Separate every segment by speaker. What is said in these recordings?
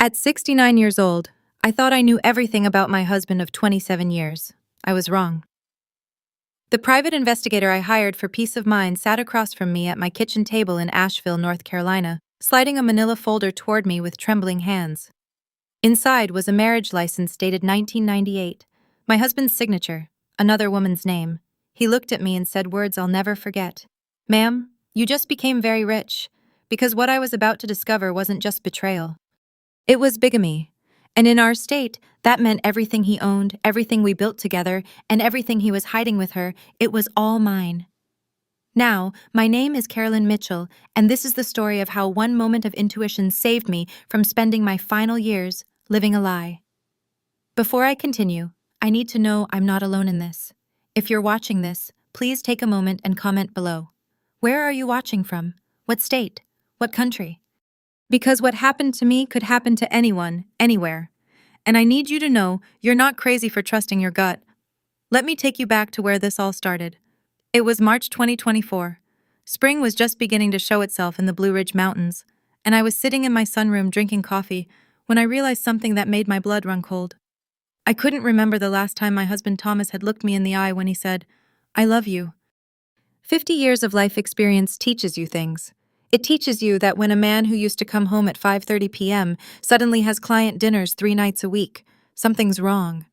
Speaker 1: At 69 years old, I thought I knew everything about my husband of 27 years. I was wrong. The private investigator I hired for peace of mind sat across from me at my kitchen table in Asheville, North Carolina, sliding a manila folder toward me with trembling hands. Inside was a marriage license dated 1998, my husband's signature, another woman's name. He looked at me and said words I'll never forget. "Ma'am, you just became very rich," because what I was about to discover wasn't just betrayal. It was bigamy. And in our state, that meant everything he owned, everything we built together, and everything he was hiding with her, it was all mine. Now, my name is Carolyn Mitchell, and this is the story of how one moment of intuition saved me from spending my final years living a lie. Before I continue, I need to know I'm not alone in this. If you're watching this, please take a moment and comment below. Where are you watching from? What state? What country? Because what happened to me could happen to anyone, anywhere. And I need you to know you're not crazy for trusting your gut. Let me take you back to where this all started. It was March 2024. Spring was just beginning to show itself in the Blue Ridge Mountains, and I was sitting in my sunroom drinking coffee when I realized something that made my blood run cold. I couldn't remember the last time my husband Thomas had looked me in the eye when he said, "I love you." 50 years of life experience teaches you things. It teaches you that when a man who used to come home at 5:30 p.m. suddenly has client dinners 3 nights a week, something's wrong.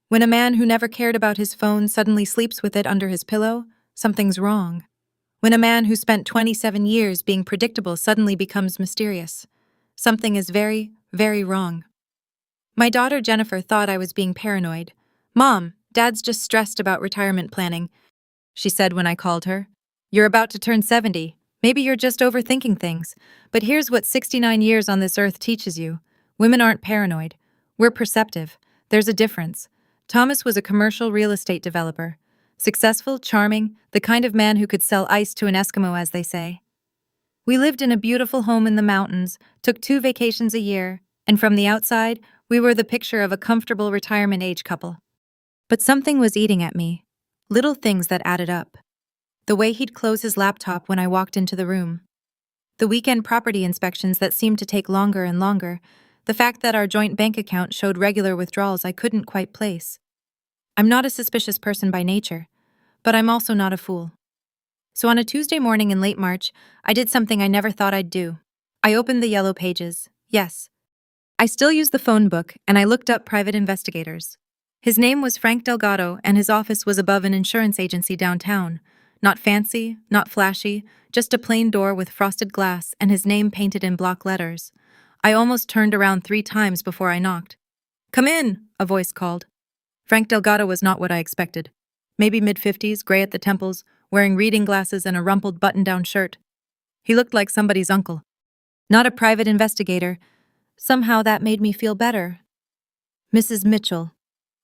Speaker 1: When a man who never cared about his phone suddenly sleeps with it under his pillow, something's wrong. When a man who spent 27 years being predictable suddenly becomes mysterious, something is very, very wrong. My daughter Jennifer thought I was being paranoid. "Mom, Dad's just stressed about retirement planning," she said when I called her. "You're about to turn 70. Maybe you're just overthinking things. But here's what 69 years on this earth teaches you. Women aren't paranoid. We're perceptive. There's a difference." Thomas was a commercial real estate developer. Successful, charming, the kind of man who could sell ice to an Eskimo, as they say. We lived in a beautiful home in the mountains, took 2 vacations a year, and from the outside, we were the picture of a comfortable retirement age couple. But something was eating at me. Little things that added up. The way he'd close his laptop when I walked into the room. The weekend property inspections that seemed to take longer and longer. The fact that our joint bank account showed regular withdrawals I couldn't quite place. I'm not a suspicious person by nature, but I'm also not a fool. So on a Tuesday morning in late March, I did something I never thought I'd do. I opened the yellow pages. Yes. I still use the phone book, and I looked up private investigators. His name was Frank Delgado, and his office was above an insurance agency downtown. Not fancy, not flashy, just a plain door with frosted glass and his name painted in block letters. I almost turned around 3 times before I knocked. "Come in," a voice called. Frank Delgado was not what I expected. Maybe mid-50s, gray at the temples, wearing reading glasses and a rumpled button-down shirt. He looked like somebody's uncle. Not a private investigator. Somehow that made me feel better. "Mrs. Mitchell."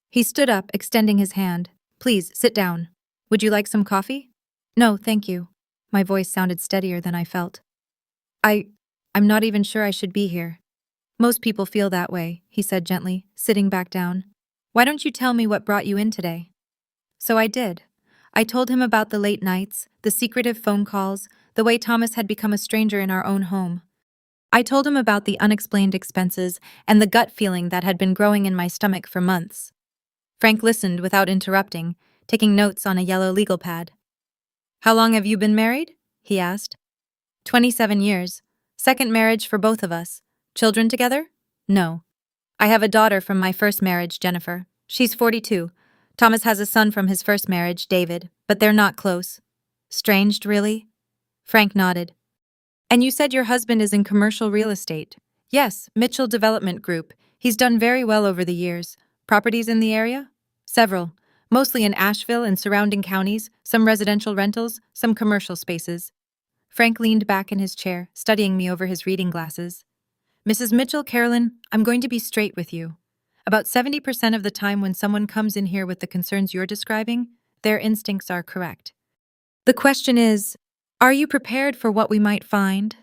Speaker 1: He stood up, extending his hand. "Please, sit down. Would you like some coffee?" "No, thank you." My voice sounded steadier than I felt. I'm not even sure I should be here." "Most people feel that way," he said gently, sitting back down. "Why don't you tell me what brought you in today?" So I did. I told him about the late nights, the secretive phone calls, the way Thomas had become a stranger in our own home. I told him about the unexplained expenses and the gut feeling that had been growing in my stomach for months. Frank listened without interrupting, taking notes on a yellow legal pad. "How long have you been married?" he asked. 27 years. Second marriage for both of us. Children together? No. I have a daughter from my first marriage, Jennifer. She's 42. Thomas has a son from his first marriage, David, but they're not close." "Stranged, really?" Frank nodded. "And you said your husband is in commercial real estate?" "Yes, Mitchell Development Group. He's done very well over the years. Properties in the area?" "Several. Mostly in Asheville and surrounding counties, some residential rentals, some commercial spaces." Frank leaned back in his chair, studying me over his reading glasses. "Mrs. Mitchell, Carolyn, I'm going to be straight with you. About 70% of the time when someone comes in here with the concerns you're describing, their instincts are correct. The question is, are you prepared for what we might find?"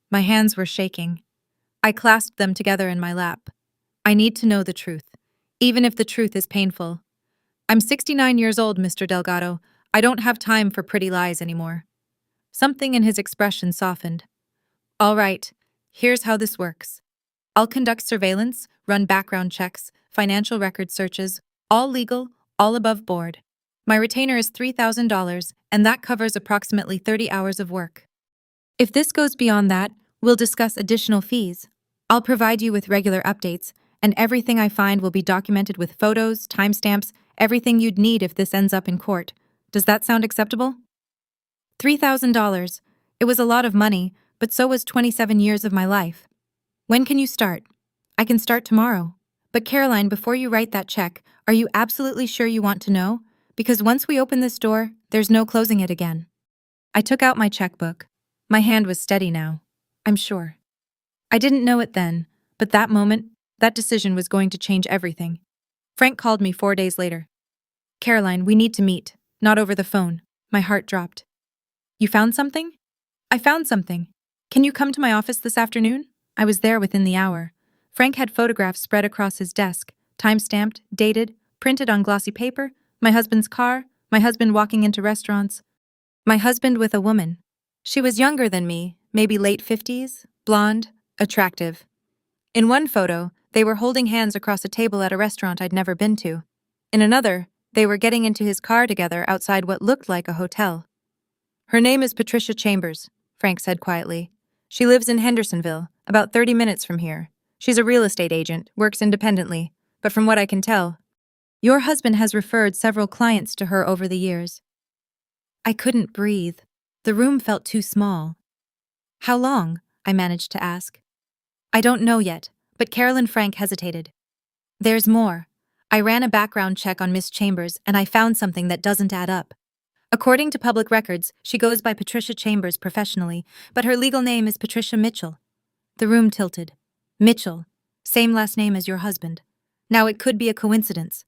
Speaker 1: My hands were shaking. I clasped them together in my lap. "I need to know the truth, even if the truth is painful. I'm 69 years old, Mr. Delgado. I don't have time for pretty lies anymore." Something in his expression softened. "All right, here's how this works. I'll conduct surveillance, run background checks, financial record searches, all legal, all above board. My retainer is $3,000, and that covers approximately 30 hours of work. If this goes beyond that, we'll discuss additional fees. I'll provide you with regular updates, and everything I find will be documented with photos, timestamps, everything you'd need if this ends up in court. Does that sound acceptable? $3,000. It was a lot of money, but so was 27 years of my life. When can you start? I can start tomorrow. But Caroline, before you write that check, are you absolutely sure you want to know? Because once we open this door, there's no closing it again. I took out my checkbook. My hand was steady now. I'm sure. I didn't know it then, but that moment, that decision was going to change everything. Frank called me 4 days later. Caroline, we need to meet. Not over the phone. My heart dropped. You found something? I found something. Can you come to my office this afternoon? I was there within the hour. Frank had photographs spread across his desk, time-stamped, dated, printed on glossy paper, my husband's car, my husband walking into restaurants, my husband with a woman. She was younger than me, maybe late 50s, blonde, attractive. In one photo, they were holding hands across a table at a restaurant I'd never been to. In another, they were getting into his car together outside what looked like a hotel. Her name is Patricia Chambers, Frank said quietly. She lives in Hendersonville, about 30 minutes from here. She's a real estate agent, works independently, but from what I can tell, your husband has referred several clients to her over the years. I couldn't breathe. The room felt too small. How long? I managed to ask. I don't know yet, but Carol and Frank hesitated. There's more. I ran a background check on Miss Chambers and I found something that doesn't add up. According to public records, she goes by Patricia Chambers professionally, but her legal name is Patricia Mitchell. The room tilted. Mitchell. Same last name as your husband. Now it could be a coincidence.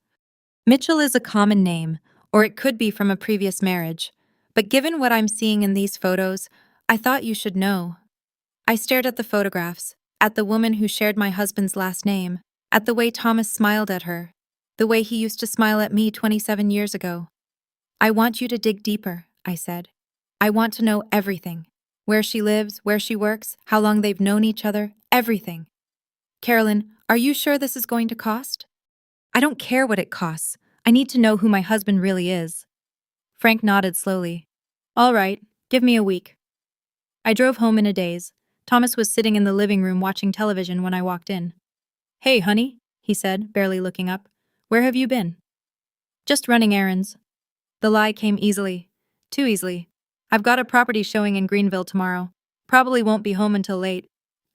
Speaker 1: Mitchell is a common name, or it could be from a previous marriage. But given what I'm seeing in these photos, I thought you should know. I stared at the photographs, at the woman who shared my husband's last name, at the way Thomas smiled at her, the way he used to smile at me 27 years ago. I want you to dig deeper, I said. I want to know everything. Where she lives, where she works, how long they've known each other, everything. Carolyn, are you sure this is going to cost? I don't care what it costs. I need to know who my husband really is. Frank nodded slowly. All right, give me a week. I drove home in a daze. Thomas was sitting in the living room watching television when I walked in. Hey, honey, he said, barely looking up. Where have you been? Just running errands. The lie came easily. Too easily. I've got a property showing in Greenville tomorrow. Probably won't be home until late.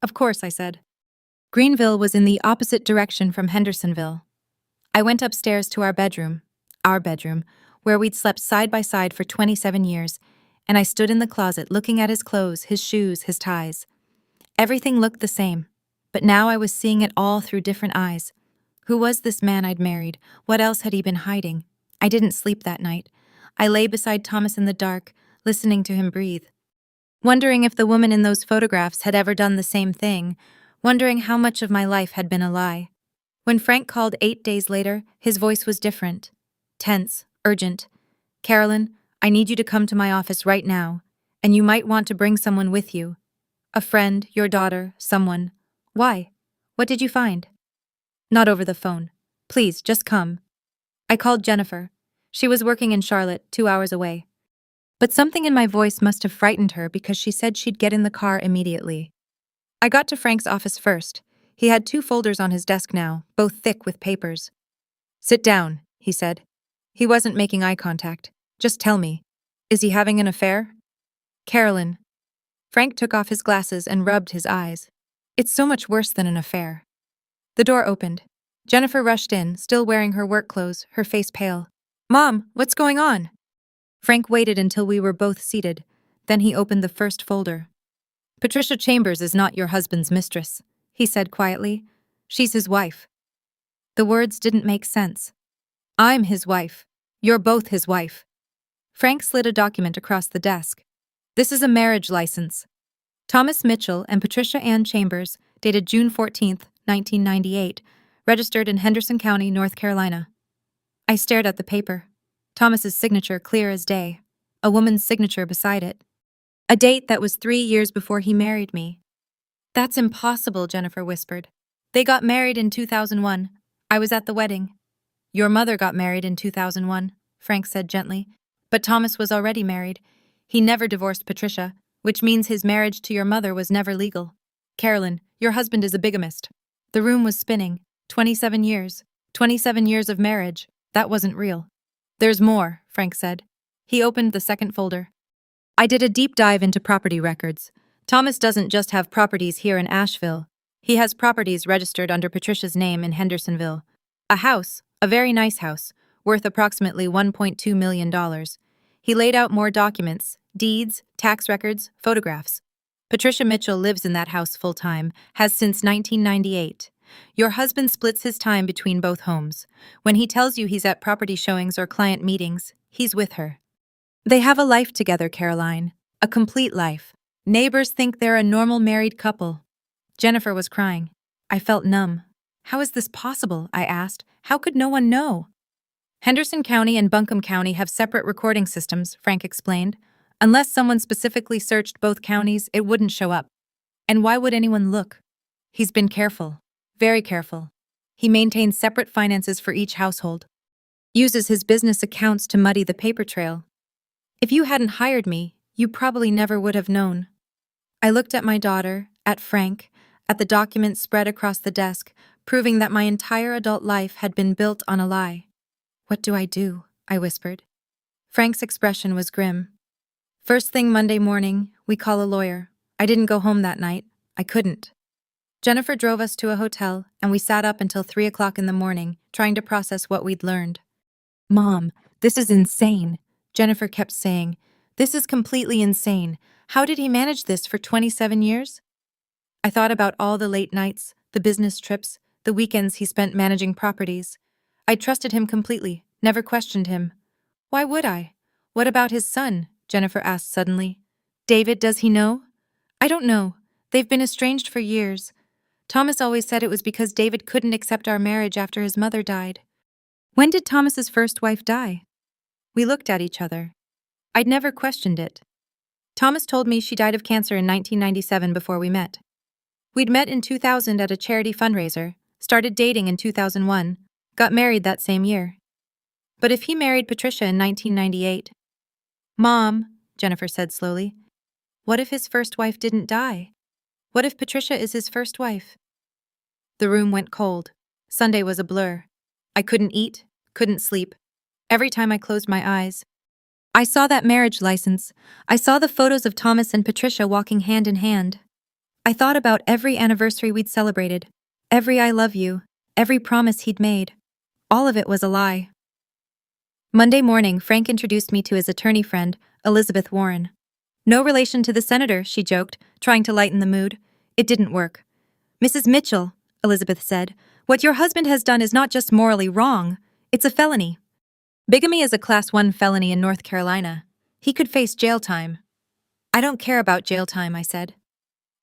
Speaker 1: Of course, I said. Greenville was in the opposite direction from Hendersonville. I went upstairs to our bedroom, where we'd slept side by side for 27 years, and I stood in the closet looking at his clothes, his shoes, his ties. Everything looked the same, but now I was seeing it all through different eyes. Who was this man I'd married? What else had he been hiding? I didn't sleep that night. I lay beside Thomas in the dark, listening to him breathe. Wondering if the woman in those photographs had ever done the same thing, wondering how much of my life had been a lie. When Frank called 8 days later, his voice was different. Tense, urgent. Carolyn, I need you to come to my office right now, and you might want to bring someone with you. A friend, your daughter, someone. Why? What did you find? Not over the phone. Please, just come. I called Jennifer. She was working in Charlotte, 2 hours away. But something in my voice must have frightened her because she said she'd get in the car immediately. I got to Frank's office first. He had 2 folders on his desk now, both thick with papers. Sit down, he said. He wasn't making eye contact. Just tell me. Is he having an affair? Carolyn. Frank took off his glasses and rubbed his eyes. It's so much worse than an affair. The door opened. Jennifer rushed in, still wearing her work clothes, her face pale. Mom, what's going on? Frank waited until we were both seated. Then he opened the first folder. Patricia Chambers is not your husband's mistress, he said quietly. She's his wife. The words didn't make sense. I'm his wife. You're both his wife. Frank slid a document across the desk. This is a marriage license. Thomas Mitchell and Patricia Ann Chambers, dated June 14, 1998, registered in Henderson County, North Carolina. I stared at the paper. Thomas's signature clear as day. A woman's signature beside it. A date that was 3 years before he married me. That's impossible, Jennifer whispered. They got married in 2001. I was at the wedding. Your mother got married in 2001, Frank said gently. But Thomas was already married. He never divorced Patricia, which means his marriage to your mother was never legal. Carolyn, your husband is a bigamist. The room was spinning. 27 years. 27 years of marriage. That wasn't real. There's more, Frank said. He opened the second folder. I did a deep dive into property records. Thomas doesn't just have properties here in Asheville. He has properties registered under Patricia's name in Hendersonville. A house, a very nice house, worth approximately $1.2 million. He laid out more documents, deeds, tax records, photographs. Patricia Mitchell lives in that house full-time, has since 1998. Your husband splits his time between both homes. When he tells you he's at property showings or client meetings, he's with her. They have a life together, Caroline. A complete life. Neighbors think they're a normal married couple. Jennifer was crying. I felt numb. How is this possible? I asked. How could no one know? Henderson County and Buncombe County have separate recording systems, Frank explained. Unless someone specifically searched both counties, it wouldn't show up. And why would anyone look? He's been careful. Very careful. He maintains separate finances for each household. Uses his business accounts to muddy the paper trail. If you hadn't hired me, you probably never would have known. I looked at my daughter, at Frank, at the documents spread across the desk, proving that my entire adult life had been built on a lie. What do I do? I whispered. Frank's expression was grim. First thing Monday morning, we call a lawyer. I didn't go home that night. I couldn't. Jennifer drove us to a hotel, and we sat up until 3 o'clock in the morning, trying to process what we'd learned. Mom, this is insane, Jennifer kept saying. This is completely insane. How did he manage this for 27 years? I thought about all the late nights, the business trips, the weekends he spent managing properties. I trusted him completely, never questioned him. Why would I? What about his son? Jennifer asked suddenly. David, does he know? I don't know. They've been estranged for years. Thomas always said it was because David couldn't accept our marriage after his mother died. When did Thomas's first wife die? We looked at each other. I'd never questioned it. Thomas told me she died of cancer in 1997 before we met. We'd met in 2000 at a charity fundraiser, started dating in 2001, got married that same year. But if he married Patricia in 1998... Mom, Jennifer said slowly, what if his first wife didn't die? What if Patricia is his first wife? The room went cold. Sunday was a blur. I couldn't eat, couldn't sleep. Every time I closed my eyes, I saw that marriage license. I saw the photos of Thomas and Patricia walking hand in hand. I thought about every anniversary we'd celebrated, every I love you, every promise he'd made. All of it was a lie. Monday morning, Frank introduced me to his attorney friend, Elizabeth Warren. No relation to the senator, she joked, trying to lighten the mood. It didn't work. Mrs. Mitchell, Elizabeth said, what your husband has done is not just morally wrong, it's a felony. Bigamy is a Class 1 felony in North Carolina. He could face jail time. I don't care about jail time, I said.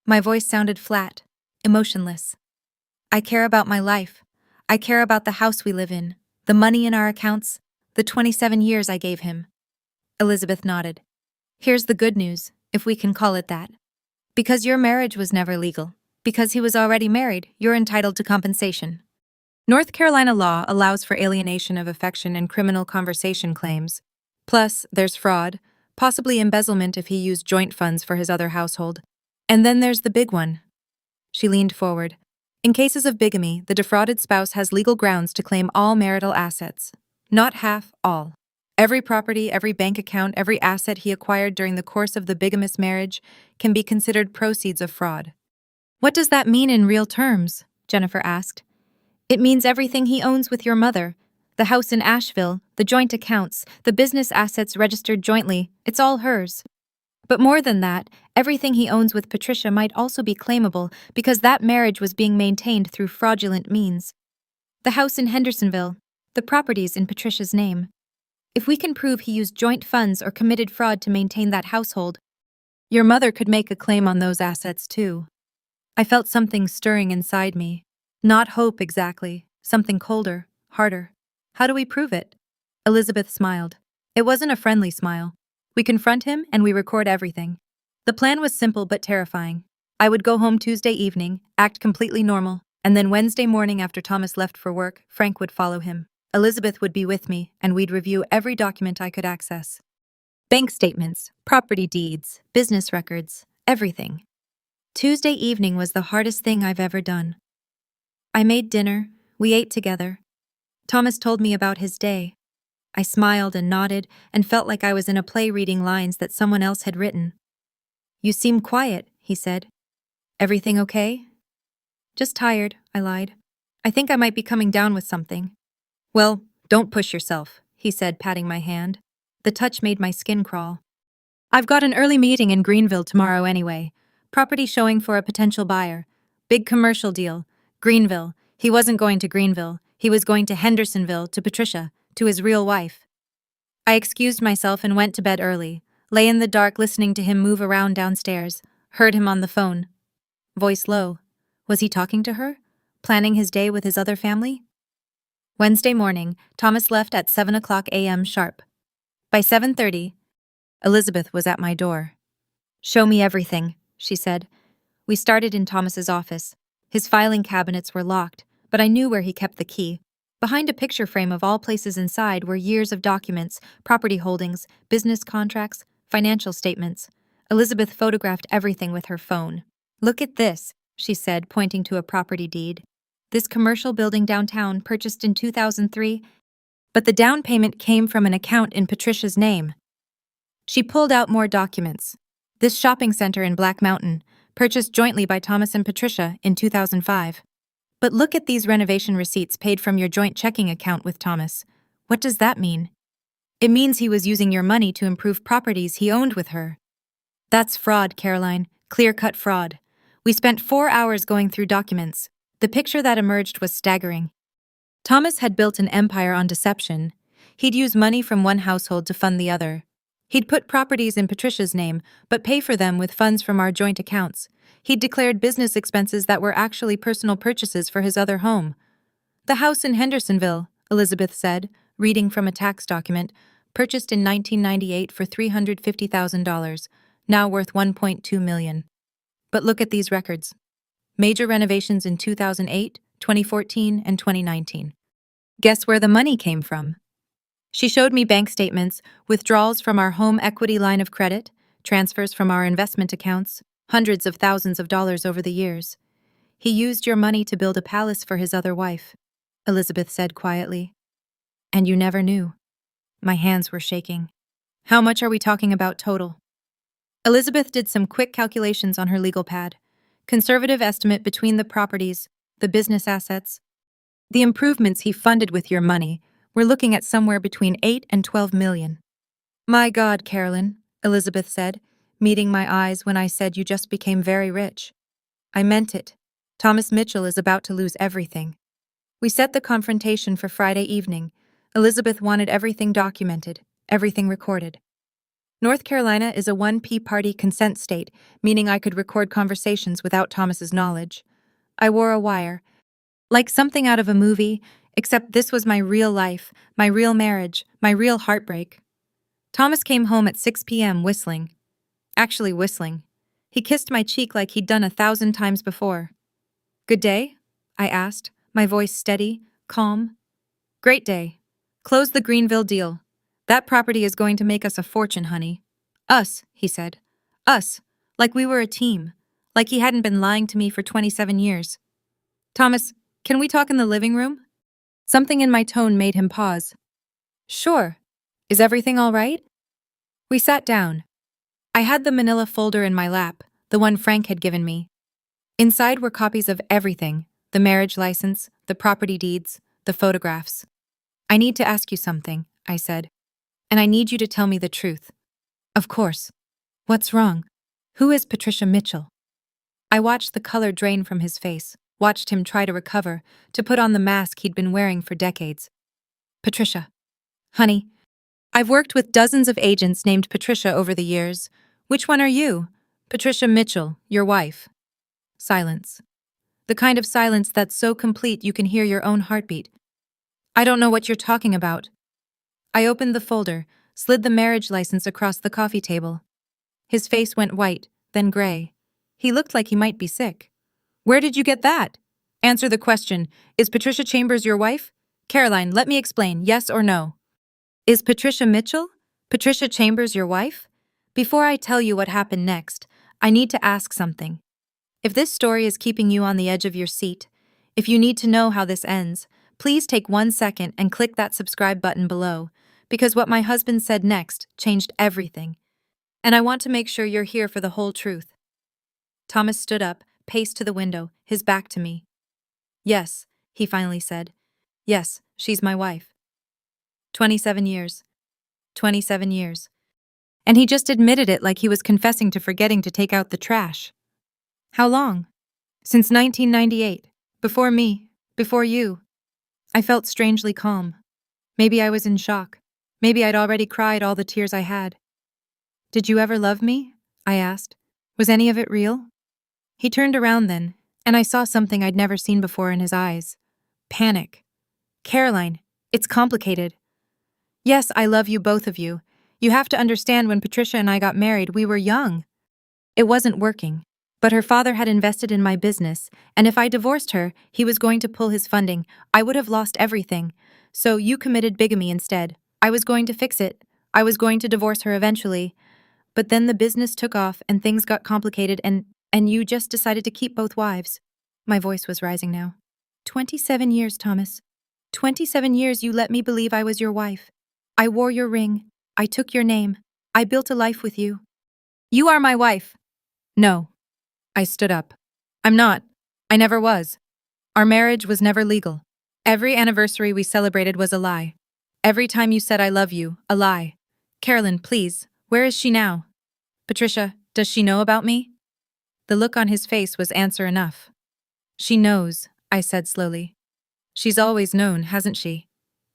Speaker 1: My voice sounded flat, emotionless. I care about my life. I care about the house we live in, the money in our accounts, the 27 years I gave him. Elizabeth nodded. Here's the good news, if we can call it that. Because your marriage was never legal, because he was already married, you're entitled to compensation. North Carolina law allows for alienation of affection and criminal conversation claims. Plus, there's fraud, possibly embezzlement if he used joint funds for his other household. And then there's the big one. She leaned forward. In cases of bigamy, the defrauded spouse has legal grounds to claim all marital assets. Not half, all. Every property, every bank account, every asset he acquired during the course of the bigamous marriage can be considered proceeds of fraud. What does that mean in real terms? Jennifer asked. It means everything he owns with your mother. The house in Asheville, the joint accounts, the business assets registered jointly, it's all hers. But more than that, everything he owns with Patricia might also be claimable because that marriage was being maintained through fraudulent means. The house in Hendersonville, the properties in Patricia's name. If we can prove he used joint funds or committed fraud to maintain that household, your mother could make a claim on those assets too. I felt something stirring inside me. Not hope exactly, something colder, harder. How do we prove it? Elizabeth smiled. It wasn't a friendly smile. We confront him and we record everything. The plan was simple but terrifying. I would go home Tuesday evening, act completely normal, And then Wednesday morning after Thomas left for work, Frank would follow him. Elizabeth would be with me, and we'd review every document I could access. Bank statements, property deeds, business records, everything. Tuesday evening was the hardest thing I've ever done. I made dinner, we ate together. Thomas told me about his day. I smiled and nodded and felt like I was in a play reading lines that someone else had written. "You seem quiet," he said. "Everything okay?" "Just tired," I lied. "I think I might be coming down with something." "Well, don't push yourself," he said, patting my hand. The touch made my skin crawl. "I've got an early meeting in Greenville tomorrow anyway. Property showing for a potential buyer. Big commercial deal. Greenville. He wasn't going to Greenville. He was going to Hendersonville, to Patricia, to his real wife." I excused myself and went to bed early, lay in the dark listening to him move around downstairs, heard him on the phone. Voice low. Was he talking to her? Planning his day with his other family? Wednesday morning, Thomas left at 7 a.m. sharp. By 7:30, Elizabeth was at my door. "Show me everything," she said. We started in Thomas's office. His filing cabinets were locked, but I knew where he kept the key. Behind a picture frame of all places inside were years of documents, property holdings, business contracts, financial statements. Elizabeth photographed everything with her phone. "Look at this," she said, pointing to a property deed. "This commercial building downtown, purchased in 2003, but the down payment came from an account in Patricia's name." She pulled out more documents. "This shopping center in Black Mountain, purchased jointly by Thomas and Patricia in 2005. But look at these renovation receipts paid from your joint checking account with Thomas. What does that mean?" "It means he was using your money to improve properties he owned with her." "That's fraud, Caroline. Clear-cut fraud. We spent 4 hours going through documents. The picture that emerged was staggering. Thomas had built an empire on deception. He'd use money from one household to fund the other. He'd put properties in Patricia's name, but pay for them with funds from our joint accounts. He'd declared business expenses that were actually personal purchases for his other home. "The house in Hendersonville," Elizabeth said, reading from a tax document, "purchased in 1998 for $350,000, now worth $1.2 million. But look at these records. Major renovations in 2008, 2014, and 2019. Guess where the money came from?" She showed me bank statements, withdrawals from our home equity line of credit, transfers from our investment accounts, hundreds of thousands of dollars over the years. "He used your money to build a palace for his other wife," Elizabeth said quietly. "And you never knew." My hands were shaking. "How much are we talking about total?" Elizabeth did some quick calculations on her legal pad. Conservative estimate between the properties, the business assets, the improvements he funded with your money. We're looking at somewhere between 8 and 12 million. "My God, Carolyn," Elizabeth said, meeting my eyes when I said you just became very rich. I meant it. Thomas Mitchell is about to lose everything. We set the confrontation for Friday evening. Elizabeth wanted everything documented, everything recorded. North Carolina is a one-party consent state, meaning I could record conversations without Thomas's knowledge. I wore a wire, like something out of a movie, except this was my real life, my real marriage, my real heartbreak. Thomas came home at 6 p.m. whistling. Actually whistling. He kissed my cheek like he'd done 1,000 times before. "Good day?" I asked, my voice steady, calm. "Great day. Close the Greenville deal. That property is going to make us a fortune, honey." "Us," he said. "Us. Like we were a team. Like he hadn't been lying to me for 27 years. "Thomas, can we talk in the living room?" Something in my tone made him pause. "Sure. Is everything all right?" We sat down. I had the manila folder in my lap, the one Frank had given me. Inside were copies of everything, the marriage license, the property deeds, the photographs. "I need to ask you something," I said. "And I need you to tell me the truth." "Of course. What's wrong? Who is Patricia Mitchell?" I watched the color drain from his face, watched him try to recover, to put on the mask he'd been wearing for decades. "Patricia. Honey, I've worked with dozens of agents named Patricia over the years. Which one are you? Patricia Mitchell, your wife." Silence. The kind of silence that's so complete you can hear your own heartbeat. "I don't know what you're talking about." I opened the folder, slid the marriage license across the coffee table. His face went white, then gray. He looked like he might be sick. "Where did you get that? Answer the question. Is Patricia Chambers your wife? Caroline, let me explain. Yes or no? Is Patricia Mitchell? Patricia Chambers your wife? Before I tell you what happened next, I need to ask something. If this story is keeping you on the edge of your seat, if you need to know how this ends, please take 1 second and click that subscribe button below, because what my husband said next changed everything. And I want to make sure you're here for the whole truth. Thomas stood up, paced to the window, his back to me. Yes, he finally said. Yes, she's my wife. 27 years. 27 years. And he just admitted it like he was confessing to forgetting to take out the trash. How long? Since 1998. Before me. Before you. I felt strangely calm. Maybe I was in shock. Maybe I'd already cried all the tears I had. Did you ever love me? I asked. Was any of it real? He turned around then, and I saw something I'd never seen before in his eyes. Panic. Caroline, it's complicated. Yes, I love you, both of you. You have to understand, when Patricia and I got married, we were young. It wasn't working. But her father had invested in my business, and if I divorced her, he was going to pull his funding. I would have lost everything. So you committed bigamy instead. I was going to fix it. I was going to divorce her eventually. But then the business took off and things got complicated, and you just decided to keep both wives. My voice was rising now. 27 years, Thomas. 27 years you let me believe I was your wife. I wore your ring. I took your name. I built a life with you. You are my wife. No. I stood up. I'm not. I never was. Our marriage was never legal. Every anniversary we celebrated was a lie. Every time you said I love you, a lie. Carolyn, please, where is she now? Patricia, does she know about me? The look on his face was answer enough. She knows, I said slowly. She's always known, hasn't she?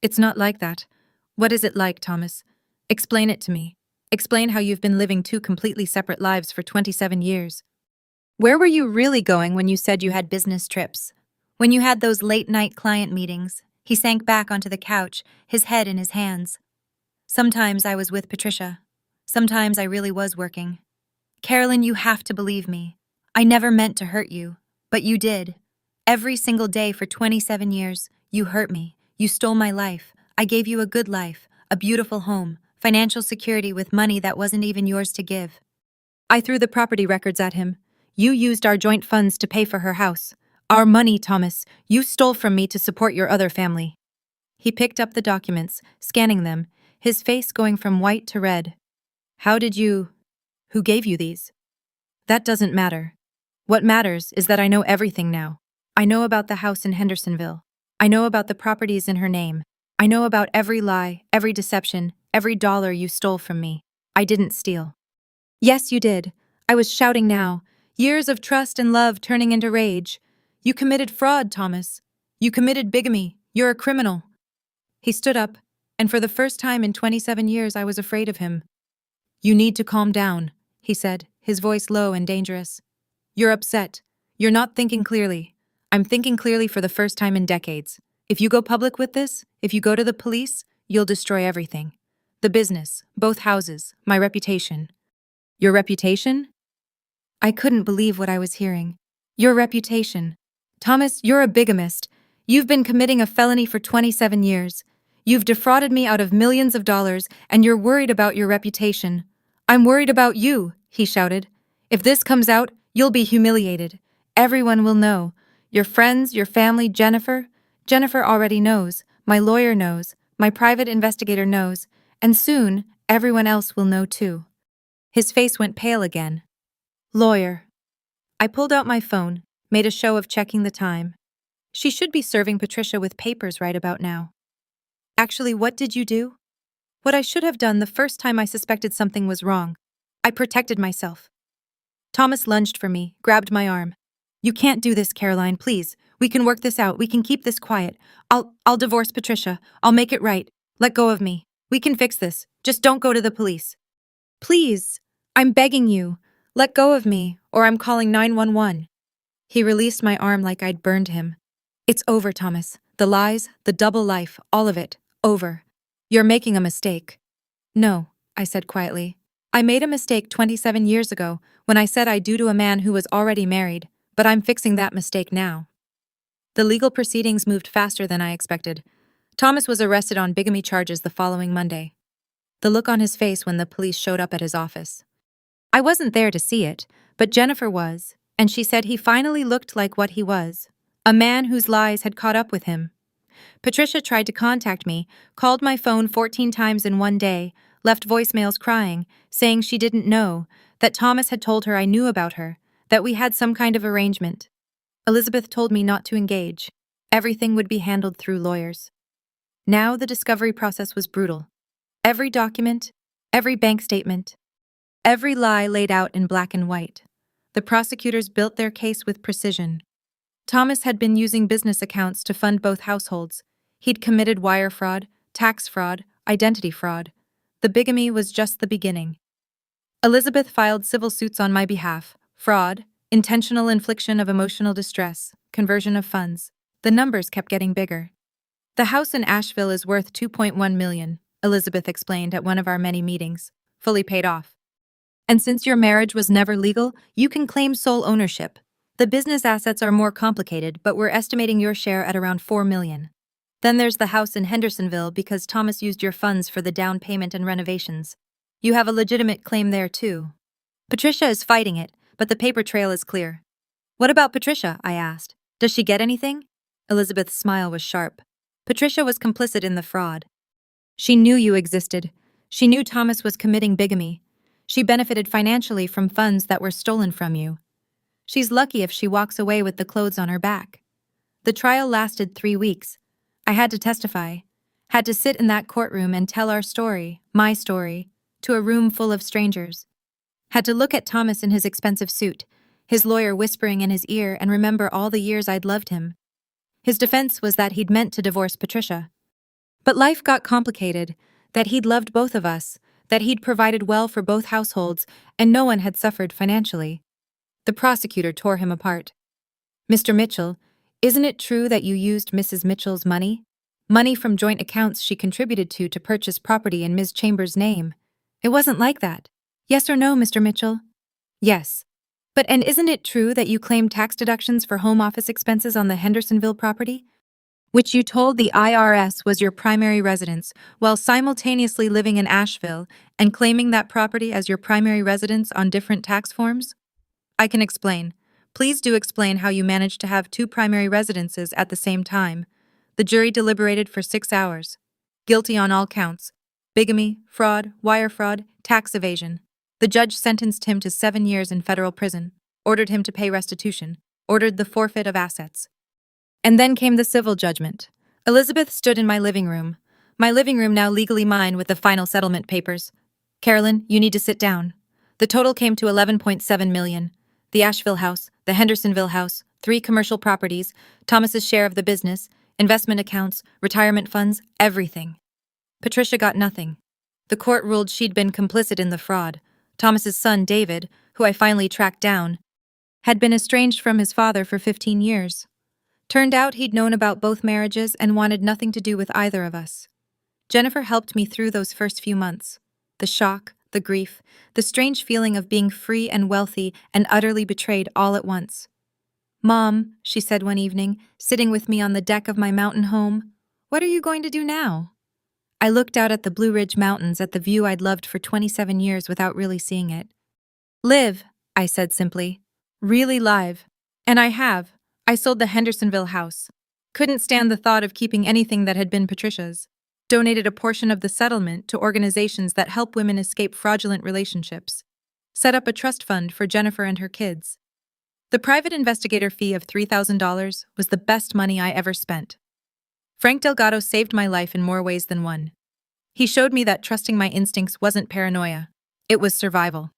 Speaker 1: It's not like that. What is it like, Thomas? Explain it to me. Explain how you've been living two completely separate lives for 27 years. Where were you really going when you said you had business trips? When you had those late-night client meetings? He sank back onto the couch, his head in his hands. Sometimes I was with Patricia. Sometimes I really was working. Carolyn, you have to believe me. I never meant to hurt you, but you did. Every single day for 27 years, you hurt me. You stole my life. I gave you a good life, a beautiful home, financial security with money that wasn't even yours to give. I threw the property records at him. You used our joint funds to pay for her house. Our money, Thomas, you stole from me to support your other family. He picked up the documents, scanning them, his face going from white to red. How did you... Who gave you these? That doesn't matter. What matters is that I know everything now. I know about the house in Hendersonville. I know about the properties in her name. I know about every lie, every deception, every dollar you stole from me. I didn't steal. Yes, you did. I was shouting now. Years of trust and love turning into rage. You committed fraud, Thomas. You committed bigamy. You're a criminal. He stood up, and for the first time in 27 years I was afraid of him. You need to calm down, he said, his voice low and dangerous. You're upset. You're not thinking clearly. I'm thinking clearly for the first time in decades. If you go public with this, if you go to the police, you'll destroy everything. The business, both houses, my reputation. Your reputation? I couldn't believe what I was hearing. Your reputation. Thomas, you're a bigamist. You've been committing a felony for 27 years. You've defrauded me out of millions of dollars, and you're worried about your reputation. I'm worried about you, he shouted. If this comes out, you'll be humiliated. Everyone will know. Your friends, your family, Jennifer. Jennifer already knows. My lawyer knows. My private investigator knows. And soon, everyone else will know too. His face went pale again. Lawyer. I pulled out my phone, made a show of checking the time. She should be serving Patricia with papers right about now. Actually, what did you do? What I should have done the first time I suspected something was wrong. I protected myself. Thomas lunged for me, grabbed my arm. You can't do this, Caroline, please. We can work this out. We can keep this quiet. I'll divorce Patricia. I'll make it right. Let go of me. We can fix this. Just don't go to the police. Please. I'm begging you. Let go of me, or I'm calling 911. He released my arm like I'd burned him. It's over, Thomas. The lies, the double life, all of it. Over. You're making a mistake. No, I said quietly. I made a mistake 27 years ago when I said I do to a man who was already married, but I'm fixing that mistake now. The legal proceedings moved faster than I expected. Thomas was arrested on bigamy charges the following Monday. The look on his face when the police showed up at his office. I wasn't there to see it, but Jennifer was, and she said he finally looked like what he was, a man whose lies had caught up with him. Patricia tried to contact me, called my phone 14 times in one day, left voicemails crying, saying she didn't know, that Thomas had told her I knew about her, that we had some kind of arrangement. Elizabeth told me not to engage. Everything would be handled through lawyers. Now the discovery process was brutal. Every document, every bank statement, every lie laid out in black and white. The prosecutors built their case with precision. Thomas had been using business accounts to fund both households. He'd committed wire fraud, tax fraud, identity fraud. The bigamy was just the beginning. Elizabeth filed civil suits on my behalf: fraud, intentional infliction of emotional distress, conversion of funds. The numbers kept getting bigger. The house in Asheville is worth $2.1 million, Elizabeth explained at one of our many meetings, fully paid off. And since your marriage was never legal, you can claim sole ownership. The business assets are more complicated, but we're estimating your share at around $4 million. Then there's the house in Hendersonville because Thomas used your funds for the down payment and renovations. You have a legitimate claim there too. Patricia is fighting it, but the paper trail is clear. What about Patricia? I asked. Does she get anything? Elizabeth's smile was sharp. Patricia was complicit in the fraud. She knew you existed. She knew Thomas was committing bigamy. She benefited financially from funds that were stolen from you. She's lucky if she walks away with the clothes on her back. The trial lasted 3 weeks. I had to testify, had to sit in that courtroom and tell our story, my story, to a room full of strangers. Had to look at Thomas in his expensive suit, his lawyer whispering in his ear, and remember all the years I'd loved him. His defense was that he'd meant to divorce Patricia. But life got complicated, that he'd loved both of us, that he'd provided well for both households, and no one had suffered financially. The prosecutor tore him apart. Mr. Mitchell, isn't it true that you used Mrs. Mitchell's money? Money from joint accounts she contributed to purchase property in Ms. Chambers' name. It wasn't like that. Yes or no, Mr. Mitchell? Yes. And isn't it true that you claimed tax deductions for home office expenses on the Hendersonville property, which you told the IRS was your primary residence, while simultaneously living in Asheville and claiming that property as your primary residence on different tax forms? I can explain. Please do explain how you managed to have 2 primary residences at the same time. The jury deliberated for 6 hours. Guilty on all counts: bigamy, fraud, wire fraud, tax evasion. The judge sentenced him to 7 years in federal prison, ordered him to pay restitution, ordered the forfeit of assets. And then came the civil judgment. Elizabeth stood in my living room now legally mine, with the final settlement papers. Carolyn, you need to sit down. The total came to $11.7 million. The Asheville house, the Hendersonville house, 3 commercial properties, Thomas's share of the business, investment accounts, retirement funds, everything. Patricia got nothing. The court ruled she'd been complicit in the fraud. Thomas's son, David, who I finally tracked down, had been estranged from his father for 15 years. Turned out he'd known about both marriages and wanted nothing to do with either of us. Jennifer helped me through those first few months. The shock, the grief, the strange feeling of being free and wealthy and utterly betrayed all at once. "Mom," she said one evening, sitting with me on the deck of my mountain home, "what are you going to do now?" I looked out at the Blue Ridge Mountains, at the view I'd loved for 27 years without really seeing it. "Live," I said simply. "Really live." And I have. I sold the Hendersonville house. Couldn't stand the thought of keeping anything that had been Patricia's. Donated a portion of the settlement to organizations that help women escape fraudulent relationships. Set up a trust fund for Jennifer and her kids. The private investigator fee of $3,000 was the best money I ever spent. Frank Delgado saved my life in more ways than one. He showed me that trusting my instincts wasn't paranoia. It was survival.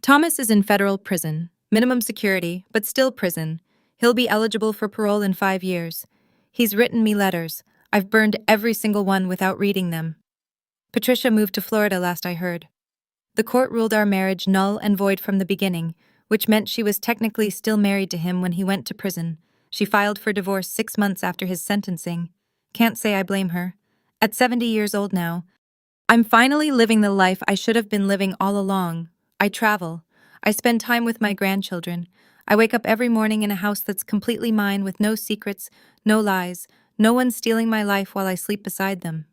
Speaker 1: Thomas is in federal prison, minimum security, but still prison. He'll be eligible for parole in 5 years. He's written me letters. I've burned every single one without reading them. Patricia moved to Florida last I heard. The court ruled our marriage null and void from the beginning, which meant she was technically still married to him when he went to prison. She filed for divorce 6 months after his sentencing. Can't say I blame her. At 70 years old now, I'm finally living the life I should have been living all along. I travel. I spend time with my grandchildren. I wake up every morning in a house that's completely mine with no secrets, no lies, no one stealing my life while I sleep beside them.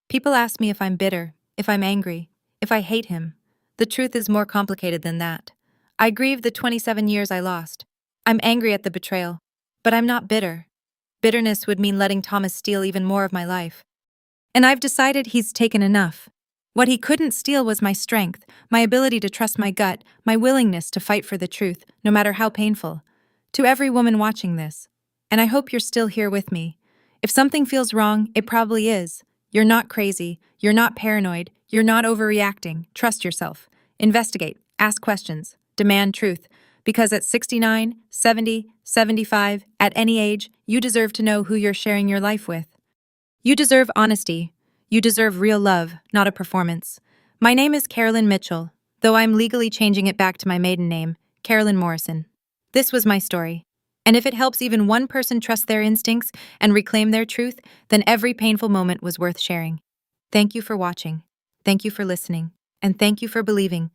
Speaker 1: People ask me if I'm bitter, if I'm angry, if I hate him. The truth is more complicated than that. I grieve the 27 years I lost. I'm angry at the betrayal. But I'm not bitter. Bitterness would mean letting Thomas steal even more of my life. And I've decided he's taken enough. What he couldn't steal was my strength, my ability to trust my gut, my willingness to fight for the truth, no matter how painful. To every woman watching this, and I hope you're still here with me. If something feels wrong, it probably is. You're not crazy, you're not paranoid, you're not overreacting. Trust yourself. Investigate, ask questions, demand truth. Because at 69, 70, 75, at any age, you deserve to know who you're sharing your life with. You deserve honesty. You deserve real love, not a performance. My name is Carolyn Mitchell, though I'm legally changing it back to my maiden name, Carolyn Morrison. This was my story. And if it helps even one person trust their instincts and reclaim their truth, then every painful moment was worth sharing. Thank you for watching. Thank you for listening. And thank you for believing